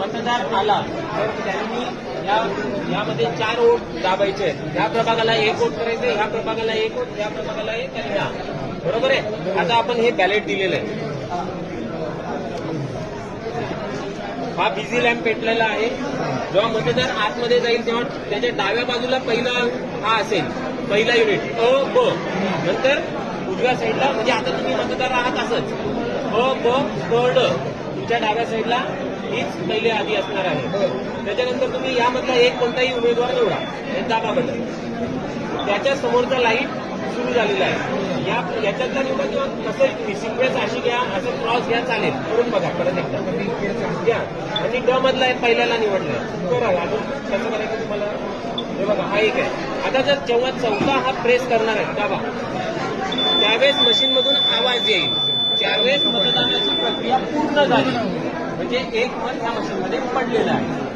मतदार आला तर त्यांनी यामध्ये 4 वोट दाबायचे आहेत. ह्या प्रभागाला 1 वोट करायचे, ह्या प्रभागाला 1 वोट, ह्या प्रभागाला 1 आणि ह्या. बरोबर आहे. आता आपण हे बॅलेट दिलेलं आहे. हा बिझी लॅम्प पेटलेला आहे. जेव्हा मतदार आतमध्ये जाईल तेव्हा त्याच्या डाव्या बाजूला पहिला हा असेल, पहिला युनिट अ ब. नंतर उजव्या साईडला, म्हणजे आता तुम्ही मतदार आहात असंच अ ब क ड, तुमच्या डाव्या साईडला हीच पहिले आधी असणार आहे. त्याच्यानंतर तुम्ही यामधला एक कोणताही उमेदवार निवडा, दाबा बटन. त्याच्या समोरचा लाईट सुरू झालेला आहे. याच्यातला निवडा किंवा कसं तुम्ही सिक्वेन्स अशी घ्या, असं क्रॉस घ्या, चालेल. करून बघा परत एकदा घ्या. आणि ड मधला पहिल्याला निवडलाय करा. अजून कसं करायचं तुम्हाला हे बघा, हा एक आहे. आता जर जेव्हा चौथा हा प्रेस करणार आहे दाबा, त्यावेळेस मशीनमधून आवाज येईल. ज्यावेळेस मतदानाची प्रक्रिया पूर्ण झाली म्हणजे एक मत ह्या मशीनमध्ये पडलेलं आहे.